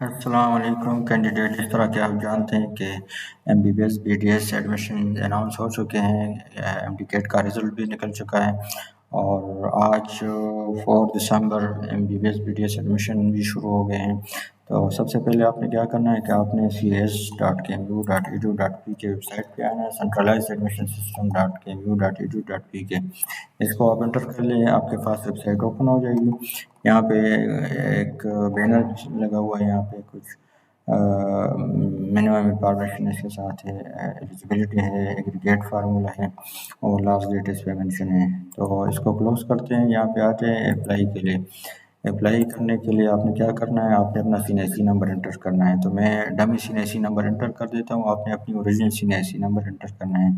السلام علیکم کینڈیڈیٹ، اس طرح کہ آپ جانتے ہیں کہ MBBS BDS ایڈمیشن اناؤنس ہو چکے ہیں، MD کا رزلٹ بھی نکل چکا ہے اور آج 4 دسمبر MBBS BDS ایڈمیشن بھی شروع ہو گئے ہیں۔ تو سب سے پہلے آپ نے کیا کرنا ہے کہ آپ نے cs.kmu.edu.p کے ویب سائٹ پہ آنا ہے، سینٹرلائز ایڈمیشن سسٹم .kmu.edu.p اس کو آپ انٹر کر لیں، آپ کے پاس ویب سائٹ اوپن ہو جائے گی۔ یہاں پہ ایک بینر لگا ہوا ہے، یہاں پہ کچھ منیمم انفارمیشن اس کے ساتھ ہے، ایلیجیبلٹی ہے، ایگریگیٹ فارمولا ہے اور لاسٹ ڈیٹ اس پہ مینشن ہے۔ تو اس کو کلوز کرتے ہیں، یہاں پہ آتے ہیں اپلائی کے لیے۔ اپلائی کرنے کے لیے آپ نے کیا کرنا ہے، آپ نے اپنا CNIC نمبر انٹر کرنا ہے۔ تو میں ڈمی CNIC نمبر انٹر کر دیتا ہوں، آپ نے اپنی اوریجنل CNIC نمبر انٹر کرنا ہے۔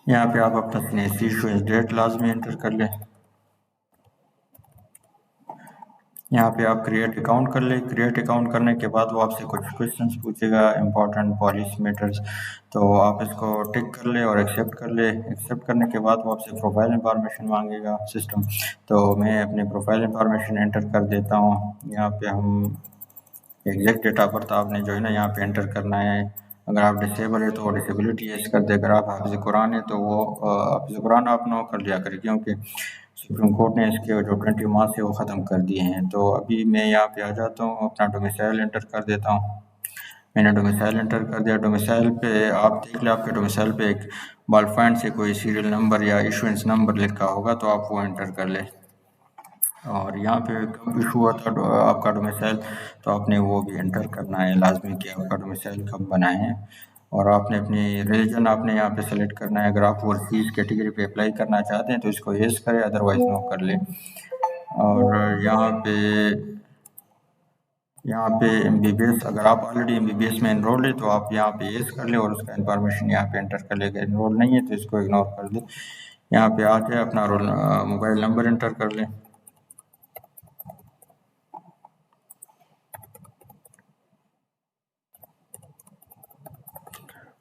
یہاں پہ آپ اپنا CNIC ایشوئنس ڈیٹ لازمی انٹر کر لیں۔ یہاں پہ آپ کریٹ اکاؤنٹ کر لیں۔ کریٹ اکاؤنٹ کرنے کے بعد وہ آپ سے کچھ کوشچنس پوچھے گا، امپورٹنٹ پالیسی میٹرز، تو آپ اس کو ٹک کر لیں اور ایکسیپٹ کر لیں۔ ایکسیپٹ کرنے کے بعد وہ آپ سے پروفائل انفارمیشن مانگے گا سسٹم، تو میں اپنی پروفائل انفارمیشن انٹر کر دیتا ہوں۔ یہاں پہ ہم ایگزیکٹ ڈیٹ آف برتھ آپ نے جو ہے نا یہاں پہ انٹر کرنا ہے۔ اگر آپ ڈسیبل ہے تو وہ ڈسیبلٹی یس کر دے، اگر آپ حافظ قرآن ہے تو وہ حافظ قرآن آپ نو کر لیا کرے، کیونکہ سپریم کورٹ نے اس کے جو 20 مارکس ہے وہ ختم کر دیے ہیں۔ تو ابھی میں یہاں پہ آ جاتا ہوں، اپنا ڈومیسائل انٹر کر دیتا ہوں۔ میں نے ڈومیسائل انٹر کر دیا۔ ڈومیسائل پہ آپ دیکھ لیں، آپ کے ڈومیسائل پہ ایک بال پوائنٹ سے کوئی سیریل نمبر یا ایشوئنس نمبر لکھا ہوگا، تو آپ وہ انٹر کر لیں۔ اور یہاں پہ کب ایشو ہوا تھا آپ کا ڈومیسائل، تو آپ نے وہ بھی انٹر کرنا ہے لازمی کہ آپ کا ڈومیسائل کب بنا ہے۔ اور آپ نے اپنی ریلیجن آپ نے یہاں پہ سلیکٹ کرنا ہے۔ اگر آپ اوورسیز کیٹیگری پہ اپلائی کرنا چاہتے ہیں تو اس کو یس کریں، ادروائز نو کر لیں۔ اور یہاں پہ MBBS، اگر آپ آلریڈی MBBS میں انرول ہے تو آپ یہاں پہ یس کر لیں اور اس کا انفارمیشن یہاں پہ انٹر کر لیں۔ اگر انرول نہیں ہے تو اس کو اگنور کر دیں۔ یہاں پہ آ کے اپنا موبائل نمبر انٹر کر لیں۔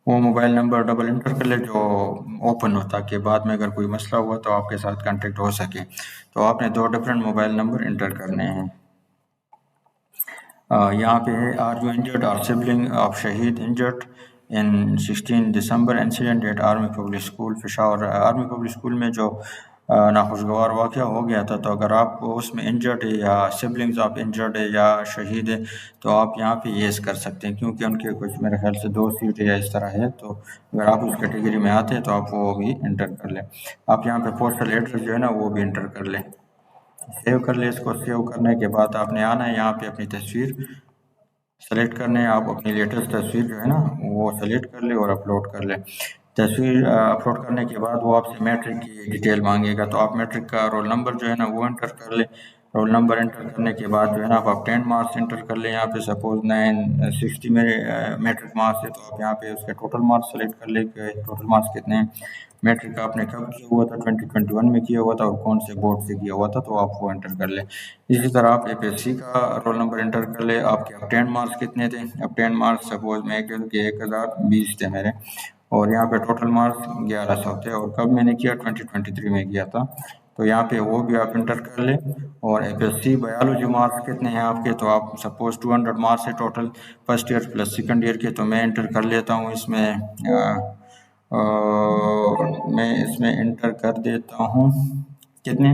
وہ موبائل نمبر ڈبل انٹر کر لیں جو اوپن ہو، تاکہ بعد میں اگر کوئی مسئلہ ہوا تو آپ کے ساتھ کانٹیکٹ ہو سکے۔ تو آپ نے 2 ڈفرینٹ موبائل نمبر انٹر کرنے ہیں۔ یہاں پہ ہے are you injured or sibling of shaheed injured in 16 December incident at army public school Peshawar. Army public school میں جو ناخوشگوار واقعہ ہو گیا تھا، تو اگر آپ اس میں انجرڈ ہے یا سبلنگز آپ انجرڈ ہے یا شہید ہے تو آپ یہاں پہ یس کر سکتے ہیں، کیونکہ ان کے کچھ میرے خیال سے 2 سیٹ یا اس طرح ہے۔ تو اگر آپ اس کیٹیگری میں آتے ہیں تو آپ وہ بھی انٹر کر لیں۔ آپ یہاں پہ پوسٹل ایڈریس جو ہے نا وہ بھی انٹر کر لیں۔ سیو کر لیں۔ اس کو سیو کرنے کے بعد آپ نے آنا ہے یہاں پہ اپنی تصویر سلیکٹ کرنے ہیں۔ آپ اپنی لیٹسٹ تصویر جو ہے نا وہ سلیکٹ کر لیں اور اپلوڈ کر لیں۔ تصویر اپلوڈ کرنے کے بعد وہ آپ سے میٹرک کی ڈیٹیل مانگے گا، تو آپ میٹرک کا رول نمبر جو ہے نا وہ انٹر کر لیں۔ رول نمبر انٹر کرنے کے بعد جو ہے نا آپ 10 مارکس انٹر کر لیں۔ یہاں پہ سپوز 960 میں میٹرک مارکس ہے، تو آپ یہاں پہ اس کے ٹوٹل مارکس سلیکٹ کر لیں کہ ٹوٹل مارکس کتنے ہیں۔ میٹرک آپ نے کب کیا ہوا تھا، 2021 میں کیا ہوا تھا، اور کون سے بورڈ سے کیا ہوا تھا، تو آپ وہ انٹر کر لیں۔ اسی طرح آپ APSC کا رول نمبر انٹر کر لیں۔ آپ کے ابٹینڈ مارکس کتنے تھے، ابٹینڈ مارکس سپوز میں کہوں کہ 1020 تھے میرے، اور یہاں پہ ٹوٹل مارکس 1100 تھے، اور کب میں نے کیا، 2023 میں کیا تھا، تو یہاں پہ وہ بھی آپ انٹر کر لیں۔ اور APSC بایولوجی مارکس کتنے ہیں آپ کے، تو آپ سپوز 200 مارکس ہے total first year plus second year کے، تو میں انٹر کر لیتا ہوں اس میں انٹر کر دیتا ہوں کتنے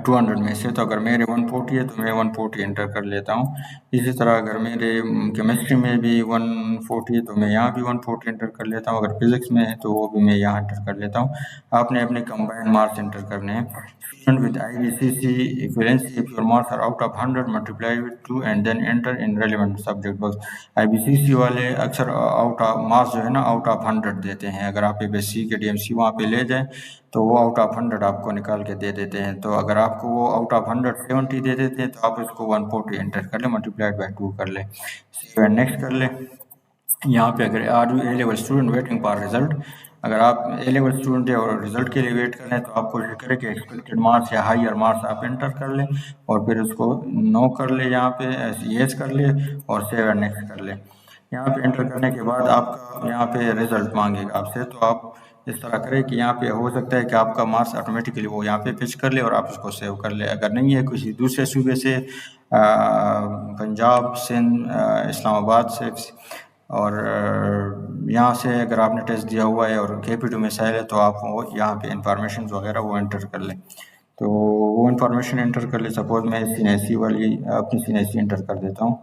200 میں سے۔ تو اگر میرے 140 ہے تو میں 140 انٹر کر لیتا ہوں۔ اسی طرح اگر میرے کیمسٹری میں بھی 140 ہے تو میں یہاں بھی 140 انٹر کر لیتا ہوں۔ اگر فزکس میں ہے تو وہ بھی میں یہاں انٹر کر لیتا ہوں۔ آپ نے اپنے کمبائنڈ مارکس انٹر کرنے ہیں۔ with IBCC equivalency, if your marks are out of 100 multiply with 2 and then enter in relevant subject box۔ IBCC والے اکثر آؤٹ آف مارکس جو ہے نا آؤٹ آف 100 دیتے ہیں۔ اگر آپ APSC کے DMC وہاں پہ لے جائیں تو وہ آؤٹ آف 100 آپ کو نکال کے دے دیتے ہیں۔ تو اگر آپ کو وہ آؤٹ آف 100 70 دے دیتے ہیں تو آپ اس کو 140 انٹر کر لیں، ملٹیپلائڈ بائی 2 کر لیں، سیو اینڈ نیکسٹ کر لیں۔ یہاں پہ اگر are you A level student waiting for result, اگر آپ اے لیول اسٹوڈنٹ ہیں اور ریزلٹ کے لیے ویٹ کر رہے ہیں تو آپ کوشش کریں کہ ایکسپیکٹڈ مارکس یا ہائر مارکس آپ انٹر کر لیں، اور پھر اس کو نو کر لیں، یہاں پہ یس کر لیں اور سیو اینڈ نیکسٹ کر لیں۔ یہاں پہ انٹر کرنے کے بعد آپ کا یہاں پہ ریزلٹ مانگے گا آپ سے، تو آپ اس طرح کرے کہ یہاں پہ ہو سکتا ہے کہ آپ کا مارکس آٹومیٹکلی وہ یہاں پہ پیچ کر لے اور آپ اس کو سیو کر لے. اگر نہیں ہے کسی دوسرے صوبے سے، پنجاب، سندھ، اسلام آباد سے، اور یہاں سے اگر آپ نے ٹیسٹ دیا ہوا ہے اور KP2 مسائل ہے، تو آپ وہ یہاں پہ انفارمیشن وغیرہ وہ انٹر کر لیں. تو وہ انفارمیشن انٹر کر لیں. سپوز میں CNSE والی اپنی CNSE انٹر کر دیتا ہوں.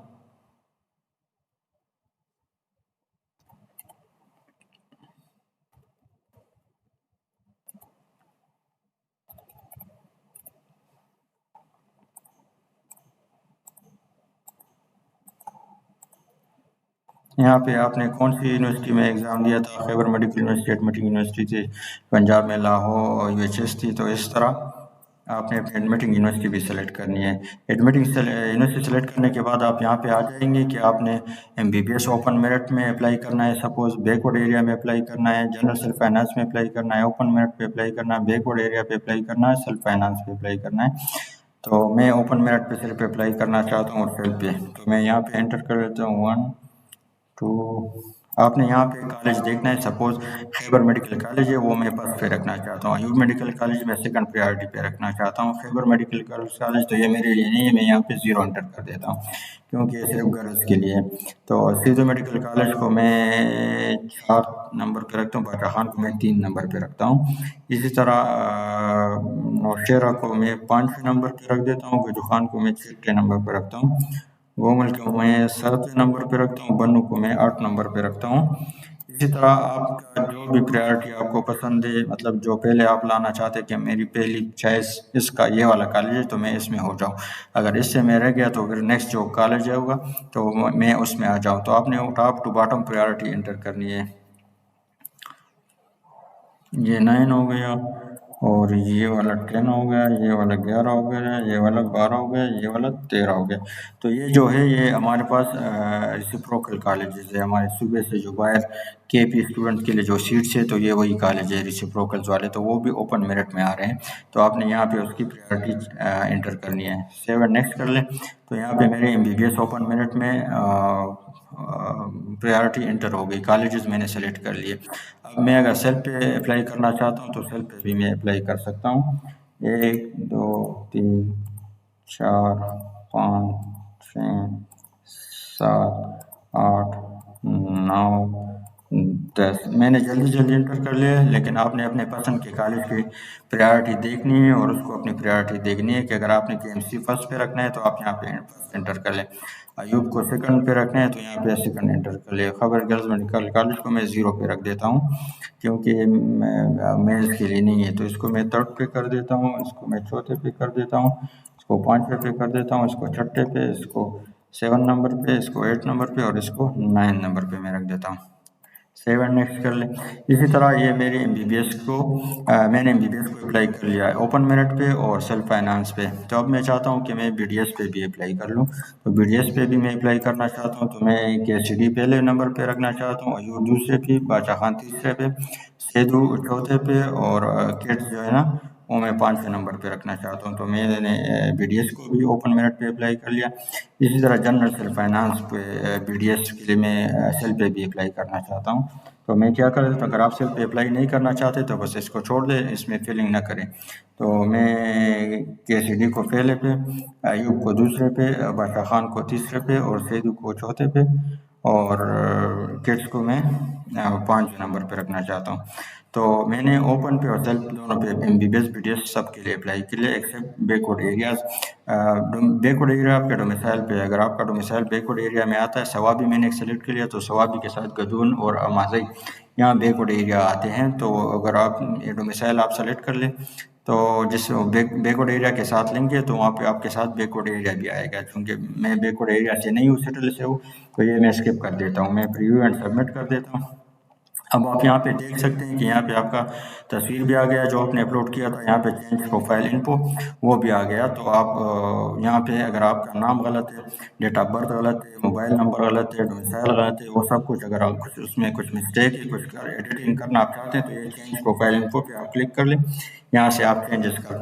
یہاں پہ آپ نے کون سی یونیورسٹی میں ایگزام دیا تھا؟ خیبر میڈیکل یونیورسٹی، ایڈمیٹنگ یونیورسٹی تھی، پنجاب میں لاہور UHS تھی. تو اس طرح آپ نے اپنی ایڈمیٹنگ یونیورسٹی بھی سلیکٹ کرنی ہے. ایڈمیٹنگ یونیورسٹی سلیکٹ کرنے کے بعد آپ یہاں پہ آ جائیں گے کہ آپ نے MBBS اوپن میرٹ میں اپلائی کرنا ہے، سپوز بیک ورڈ ایریا میں اپلائی کرنا ہے، جنرل سیلف فائنانس میں اپلائی کرنا ہے، اوپن میرٹ پہ اپلائی کرنا ہے، بیک ورڈ ایریا پہ اپلائی کرنا ہے، سیلف فائنانس پہ اپلائی کرنا ہے. تو میں اوپن میرٹ پہ صرف اپلائی کرنا چاہتا ہوں اور سیلف پہ. تو میں یہاں پہ انٹر کر لیتا ہوں 1 2. آپ نے یہاں پہ کالج دیکھنا ہے. سپوز خیبر میڈیکل کالج ہے، وہ میں فرسٹ پہ رکھنا چاہتا ہوں. ایوب میڈیکل کالج میں سیکنڈ پریارٹی پہ رکھنا چاہتا ہوں. خیبر میڈیکل کالج تو یہ میرے لیے نہیں ہے، میں یہاں پہ 0 انٹر کر دیتا ہوں کیونکہ یہ صرف گرلز کے لیے. تو سیدھو میڈیکل کالج کو میں 4 نمبر پہ رکھتا ہوں، باقا خان کو میں 3 نمبر پہ رکھتا ہوں. اسی طرح نوشیرہ کو میں 5 نمبر پہ رکھ دیتا ہوں، گجو خان کو میں 6 نمبر پہ رکھتا ہوں، گومل کو میں 7 نمبر پہ رکھتا ہوں، بنو کو میں 8 نمبر پہ رکھتا ہوں. اسی طرح آپ کا جو بھی پریارٹی آپ کو پسند ہے، مطلب جو پہلے آپ لانا چاہتے کہ میری پہلی چوائس اس کا یہ والا کالج ہے تو میں اس میں ہو جاؤں، اگر اس سے میں رہ گیا تو پھر نیکسٹ جو کالج ہوگا تو میں اس میں آ جاؤں. تو آپ نے top to bottom priority enter کرنی ہے. یہ 9 ہو گیا، اور یہ والا 10 ہو گیا، یہ والا 11 ہو گیا، یہ والا 12 ہو گیا، یہ والا 13 ہو گیا. تو یہ جو ہے یہ ہمارے پاس ریسیپروکل کالجز ہے ہمارے صوبے سے جو باہر KP اسٹوڈنٹ کے لیے جو سیٹس ہے، تو یہ وہی کالج ہے ریسیپروکلز والے. تو وہ بھی اوپن میرٹ میں آ رہے ہیں. تو آپ نے یہاں پہ اس کی پریارٹی انٹر کرنی ہے. سیو اینڈ نیکسٹ کر لیں. تو یہاں پہ میرے MBBS اوپن میرٹ میں پریارٹی انٹر ہو گئی، کالجز میں نے سلیکٹ کر لیے. اب میں اگر سیلف پہ اپلائی کرنا چاہتا ہوں تو سیلف پہ بھی میں اپلائی کر سکتا ہوں. 1 2 3 4 5 6 7 8 9 10. میں نے جلدی جلدی انٹر کر لیا، لیکن آپ نے اپنے پسند کے کالج کی پریارٹی دیکھنی ہے اور اس کو اپنی پریارٹی دیکھنی ہے کہ اگر آپ نے KMC فرسٹ پہ رکھنا ہے تو آپ یہاں پہ فرسٹ انٹر کر لیں. ایوب کو سیکنڈ پہ رکھنا ہے تو یہاں پہ سیکنڈ انٹر کر لیں. خیبر گرلز میڈیکل کالج کو میں 0 پہ رکھ دیتا ہوں کیونکہ میلز کے لیے نہیں ہے. تو اس کو میں 3rd پہ کر دیتا ہوں، اس کو میں 4تھے پہ کر دیتا ہوں، اس کو 5ویں پہ کر دیتا ہوں، اس کو 6ٹھے پہ، اس کو 7 نمبر پہ، اس کو 8 نمبر پہ، اور اس کو 9 نمبر پہ میں رکھ دیتا ہوں. سیو اینڈ نیکسٹ کر لیں. اسی طرح یہ میرے MBBS کو میں نے MBBS کو اپلائی کر لیا ہے اوپن میرٹ پہ اور سیلف فائنانس پہ. تو اب میں چاہتا ہوں کہ میں BDS پہ بھی اپلائی کر لوں. تو BDS پہ بھی میں اپلائی کرنا چاہتا ہوں. تو میں KCD پہلے نمبر پہ رکھنا چاہتا ہوں، ایوب دوسرے پہ، باچا خان تیسرے پہ، سیدھو 4تھے پہ، اور کیٹس جو ہے نا وہ میں 5ویں نمبر پہ رکھنا چاہتا ہوں. تو میں نے BDS کو بھی اوپن میرٹ پہ اپلائی کر لیا. اسی طرح جنرل سیلف فائنانس پہ BDS کے لیے میں سیل پہ بھی اپلائی کرنا چاہتا ہوں. تو میں کیا کرتا ہوں، اگر آپ سیل پہ اپلائی نہیں کرنا چاہتے تو بس اس کو چھوڑ دیں، اس میں فلنگ نہ کریں. تو میں KCD کو پہلے پہ، ایوب کو دوسرے پہ، باچا خان کو تیسرے پہ، اور سیدھو کو 4تھے پہ، اور کٹس کو میں 5ویں نمبر پہ رکھنا چاہتا ہوں. تو میں نے اوپن پہ اور سیلف دونوں پہ MBBS BDS سب کے لیے اپلائی کے لیے accept backward areas. Backward area آپ کے ڈومیسائل پہ، اگر آپ کا ڈومیسائل بیکورڈ ایریا میں آتا ہے، سوابی میں نے سلیکٹ کر لیا تو سوابی کے ساتھ گدون اور مازئی یہاں بیکورڈ ایریا آتے ہیں. تو اگر آپ ڈومیسائل آپ سلیکٹ کر لیں تو جس بیکورڈ ایریا کے ساتھ لیں گے تو وہاں پہ آپ کے ساتھ بیکورڈ ایریا بھی آئے گا. چونکہ میں بیکورڈ ایریا سے نہیں ہوں، سیٹل سے ہوں، تو یہ میں اسکپ کر دیتا ہوں. میں پریویو اینڈ سبمٹ کر دیتا ہوں. اب آپ یہاں پہ دیکھ سکتے ہیں کہ یہاں پہ آپ کا تصویر بھی آ گیا جو آپ نے اپلوڈ کیا تھا. یہاں پہ چینج پروفائل انفو وہ بھی آ گیا. تو آپ یہاں پہ اگر آپ کا نام غلط ہے، ڈیٹ آف برتھ غلط ہے، موبائل نمبر غلط ہے، ڈومیسائل غلط ہے، وہ سب کچھ اگر آپ کچھ اس میں کچھ مسٹیک ہے، کچھ ایڈیٹنگ کرنا آپ چاہتے ہیں تو یہ چینج پروفائل انفو پہ آپ کلک کر لیں. یہاں سے آپ چینجز کر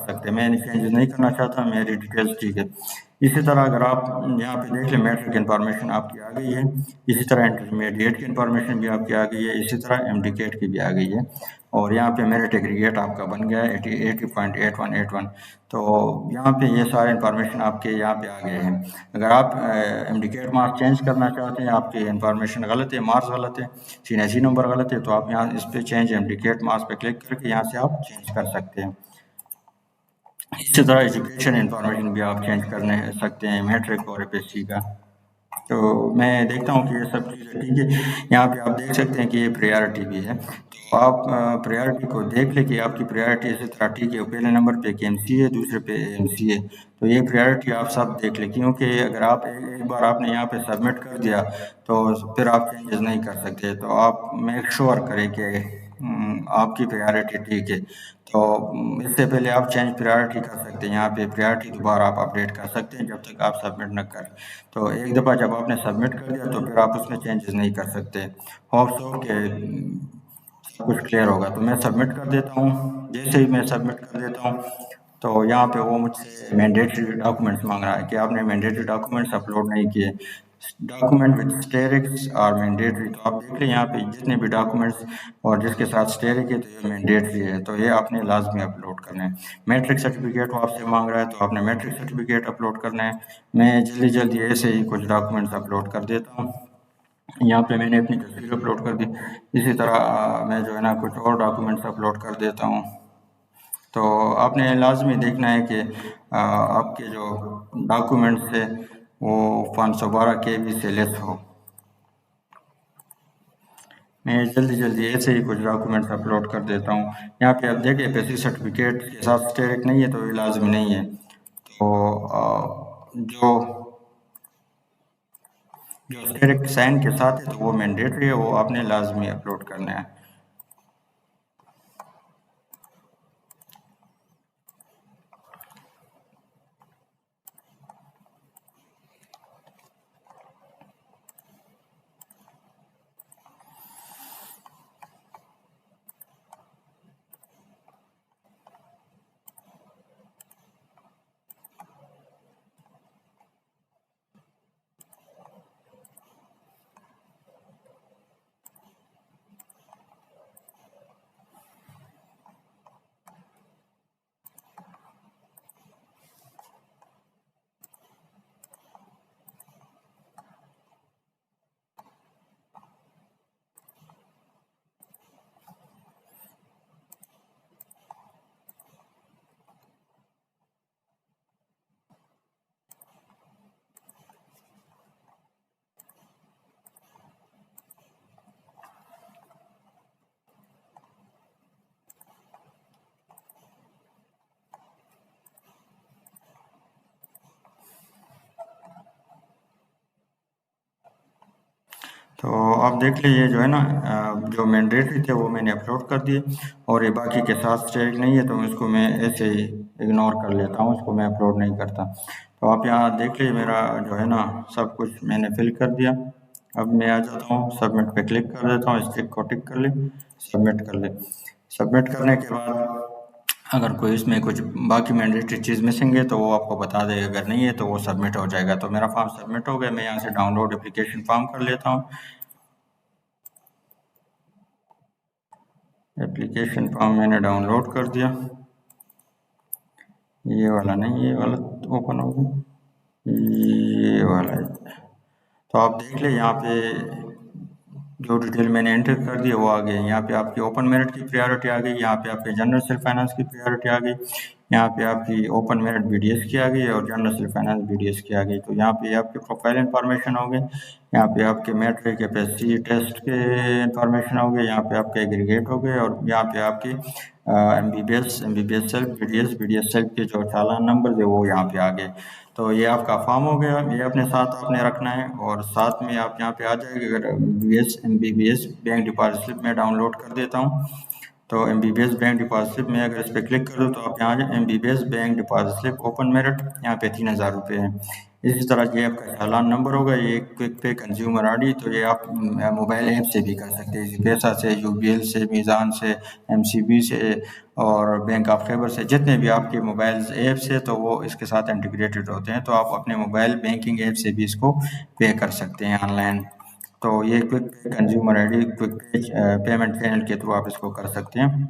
سکتے ہیں. میں چینجز نہیں کرنا چاہتا، میری ڈیٹیلز ٹھیک ہے. اسی طرح اگر آپ یہاں پہ دیکھ لیں میٹرک انفارمیشن آپ کی آ گئی ہے، اسی طرح انٹرمیڈیٹ کی انفارمیشن بھی آپ کی آ گئی ہے، اسی طرح MD CAT کی بھی آ گئی ہے، اور یہاں پہ میرٹ ایگریگیٹ آپ کا بن گیا ہے 80.8181۔ تو یہاں پہ یہ سارے انفارمیشن آپ کے یہاں پہ آ گئے ہیں۔ اگر آپ MD CAT مارکس چینج کرنا چاہتے ہیں، آپ کی انفارمیشن غلط ہے، مارکس غلط ہے، CNSE نمبر غلط ہے، تو آپ یہاں اس پہ چینج MD CAT مارکس پہ کلک کر کے یہاں سے آپ چینج کر سکتے ہیں۔ اسی طرح ایجوکیشن انفارمیشن بھی آپ چینج کرنے سکتے ہیں، میٹرک اور APSC کا۔ تو میں دیکھتا ہوں کہ یہ سب چیزیں ٹھیک ہے۔ یہاں پہ آپ دیکھ سکتے ہیں کہ یہ پریارٹی بھی ہے، تو آپ پریارٹی کو دیکھ لیں کہ آپ کی پریارٹی اسی طرح ٹھیک ہے۔ پہلے نمبر پہ KMC ہے، دوسرے پہ AMC ہے، تو یہ پریارٹی آپ سب دیکھ لیں، کیونکہ اگر آپ ایک بار آپ نے یہاں پہ سبمٹ کر دیا تو پھر آپ چینجز نہیں کر سکتے۔ تو آپ میک شور کریں کہ آپ کی پریارٹی ٹھیک ہے۔ تو اس سے پہلے آپ چینج پریارٹی کر سکتے ہیں، یہاں پہ پریارٹی دوبارہ آپ اپڈیٹ کر سکتے ہیں جب تک آپ سبمٹ نہ کریں۔ تو ایک دفعہ جب آپ نے سبمٹ کر دیا تو پھر آپ اس میں چینجز نہیں کر سکتے۔ ہوپ سو کہ سب کچھ کلیئر ہوگا۔ تو میں سبمٹ کر دیتا ہوں۔ جیسے ہی میں سبمٹ کر دیتا ہوں تو یہاں پہ وہ مجھ سے مینڈیٹری ڈاکومنٹس مانگ رہا ہے کہ آپ نے مینڈیٹری ڈاکومنٹس اپلوڈ نہیں کیے۔ ڈاکومنٹ وتھ اسٹیرکس اور مینڈیٹری، تو آپ دیکھ لیں یہاں پہ جتنے بھی ڈاکومنٹس اور جس کے ساتھ اسٹیرک ہے تو یہ مینڈیٹری ہے، تو یہ آپ نے لازمی اپلوڈ کرنا ہے۔ میٹرک سرٹیفکیٹ وہ آپ سے مانگ رہا ہے تو آپ نے میٹرک سرٹیفکیٹ اپلوڈ کرنا ہے۔ میں جلدی جلدی ایسے ہی کچھ ڈاکومنٹس اپلوڈ کر دیتا ہوں۔ یہاں پہ میں نے اپنی تصویر اپلوڈ کر دی، اسی طرح میں جو ہے نا کچھ اور ڈاکومنٹس اپلوڈ کر دیتا ہوں۔ تو آپ نے لازمی دیکھنا ہے کہ آپ کے جو ڈاکومنٹس ہے وہ 512 KB سے لیس ہو۔ میں جلدی جلدی ایسے ہی کچھ ڈاکومنٹس اپلوڈ کر دیتا ہوں۔ یہاں پہ آپ دیکھیں APSC سرٹیفکیٹ کے ساتھ اسٹیرک نہیں ہے تو یہ لازمی نہیں ہے۔ تو جو اسٹیرک سائن کے ساتھ ہے تو وہ مینڈیٹری ہے، وہ آپ نے لازمی اپلوڈ کرنا ہے۔ تو آپ دیکھ لیجیے جو ہے نا جو مینڈیٹری تھے وہ میں نے اپلوڈ کر دیے، اور یہ باقی کے ساتھ اسٹیرک نہیں ہے تو اس کو میں ایسے ہی اگنور کر لیتا ہوں، اس کو میں اپلوڈ نہیں کرتا۔ تو آپ یہاں دیکھ لیجیے میرا جو ہے نا سب کچھ میں نے فل کر دیا۔ اب میں آ جاتا ہوں سبمٹ پہ کلک کر دیتا ہوں، اس ٹک کو ٹک کر لیں، سبمٹ کر لیں۔ سبمٹ کرنے کے بعد اگر کوئی اس میں کچھ باقی مینڈیٹری چیز مسنگ ہے تو وہ آپ کو بتا دے، اگر نہیں ہے تو وہ سبمٹ ہو جائے گا۔ تو میرا فارم سبمٹ ہو گیا، میں یہاں سے ڈاؤن لوڈ اپلیکیشن فارم کر لیتا ہوں۔ اپلیکیشن فارم میں نے ڈاؤن لوڈ کر دیا، یہ والا نہیں، یہ والا اوپن ہو گیا، یہ والا ہے۔ تو آپ دیکھ لیں یہاں پہ جو ڈیٹیل میں نے انٹر کر دی وہ آ گئی۔ یہاں پہ آپ کی اوپن میرٹ کی پریارٹی آ گئی، یہاں پہ آپ کے جنرل سیلف فائنانس کی پریارٹی آ گئی، یہاں پہ آپ کی اوپن میرٹ BDS کی آ گئی اور جنرل سیلف فائنانس BDS کی آ گئی۔ تو یہاں پہ آپ کے پروفائل انفارمیشن ہو گئی، یہاں پہ آپ کے میٹرک APSC ٹیسٹ کے انفارمیشن ہو گئے، یہاں پہ آپ کے ایگریگیٹ ہو گئے، اور یہاں پہ آپ کی MBBS سیلف BDS سیلف کے جو چالان نمبر ہے وہ یہاں پہ آ گئے۔ تو یہ آپ کا فارم ہو گیا، یہ اپنے ساتھ آپ نے رکھنا ہے، اور ساتھ میں آپ یہاں پہ آ جائے گا۔ اگر MBBS بینک ڈپازٹ سلپ میں ڈاؤن لوڈ کر دیتا ہوں، تو MBBS بینک ڈپازٹ سلپ میں اگر اس پہ کلک کروں تو آپ یہاں MBBS bank deposit slip open merit, یہاں پہ 3000 روپے ہیں۔ اسی طرح یہ آپ کا چالان نمبر ہوگا، یہ quick pay consumer I D, تو یہ آپ موبائل ایپ سے بھی کر سکتے ہیں، ایزی پیسہ سے، یو بی ایل سے، میزان سے، ایم سی بی سے، اور بینک آف خیبر سے، جتنے بھی آپ کے موبائل ایپس ہیں تو وہ اس کے ساتھ انٹیگریٹڈ ہوتے ہیں، تو آپ اپنے موبائل بینکنگ ایپ سے بھی اس کو پے کر سکتے ہیں آن لائن۔ تو یہ quick pay consumer I D, quick pay payment channel کے تھرو آپ اس کو کر سکتے ہیں۔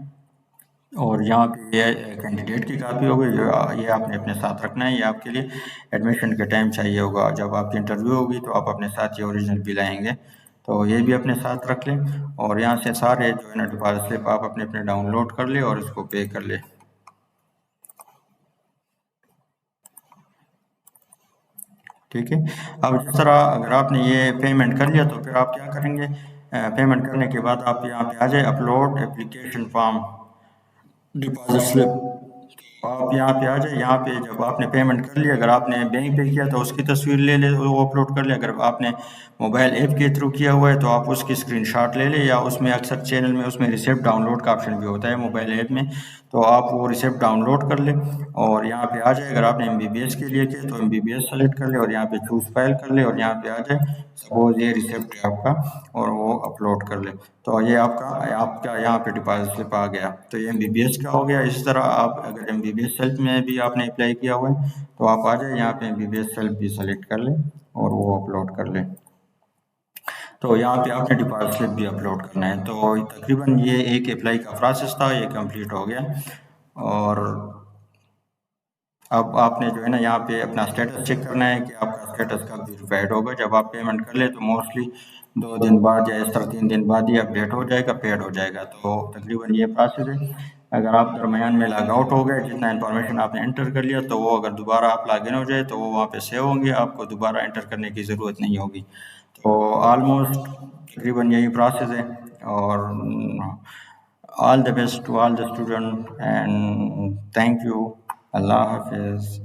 اور یہاں پہ یہ کینڈیڈیٹ کی کاپی ہوگی، جو یہ آپ نے اپنے ساتھ رکھنا ہے، یہ آپ کے لیے ایڈمیشن کے ٹائم چاہیے ہوگا، جب آپ کی انٹرویو ہوگی تو آپ اپنے ساتھ یہ اوریجنل بھی لائیں گے، تو یہ بھی اپنے ساتھ رکھ لیں۔ اور یہاں سے سارے جو ہے نا ڈپازٹ سلپ آپ اپنے اپنے ڈاؤن لوڈ کر لیں اور اس کو پے کر لیں، ٹھیک ہے۔ اب جس طرح اگر آپ نے یہ پیمنٹ کر لیا تو پھر آپ کیا کریں گے، پیمنٹ کرنے کے بعد آپ یہاں پہ آ جائیں upload application form deposit slip, آپ یہاں پہ آ جائیں، یہاں پہ جب آپ نے پیمنٹ کر لی، اگر آپ نے بینک پہ کیا تو اس کی تصویر لے لے، وہ اپلوڈ کر لیں، اگر آپ نے موبائل ایپ کے تھرو کیا ہوا ہے تو آپ اس کی اسکرین شاٹ لے لیں، یا اس میں اکثر چینل میں اس میں ریسیپٹ ڈاؤن لوڈ کا آپشن بھی ہوتا ہے موبائل ایپ میں، تو آپ وہ ریسیپٹ ڈاؤن لوڈ کر لیں اور یہاں پہ آ جائے، اگر آپ نے ایم بی بی ایس کے لیے کیا تو M B B S select کر لیں اور یہاں پہ چوز فائل کر لیں اور یہاں پہ آ جائے، سپوز یہ ریسیپٹ ہے آپ کا، اور وہ اپلوڈ کر لیں، تو یہ آپ کا یہاں پہ ڈپازٹ سلپ آ گیا، تو یہ ایم بی بی ایس کا ہو گیا۔ اسی طرح آپ اگر M B B S self میں بھی آپ نے اپلائی کیا ہوا ہے تو آپ آ جائیں یہاں پہ M B B S self بھی سلیکٹ کر لیں اور وہ اپلوڈ کر لیں، تو یہاں پہ آپ نے ڈپازٹ سلپ بھی اپلوڈ کرنا ہے۔ تو تقریباً یہ ایک اپلائی کا پروسیس تھا، یہ کمپلیٹ ہو گیا، اور اب آپ نے جو ہے نا یہاں پہ اپنا اسٹیٹس چیک کرنا ہے کہ آپ کا اسٹیٹس کب ویریفائڈ ہوگا، جب آپ پیمنٹ کر لیں تو موسٹلی 2 دن بعد یا اس طرح 3 دن بعد یہ اپڈیٹ ہو جائے گا، پیڈ ہو جائے گا، تو تقریباً یہ پروسیس ہے۔ اگر آپ درمیان میں لاگ آؤٹ ہو گئے، جتنا انفارمیشن آپ نے انٹر کر لیا تو وہ اگر دوبارہ آپ لاگ ان ہو جائے تو وہ وہاں پہ سیو ہوں گے، آپ کو دوبارہ انٹر کرنے کی ضرورت نہیں ہوگی، تو آلموسٹ تقریباً یہی پروسیس ہے، اور all the best to all the student and thank you, اللہ حافظ۔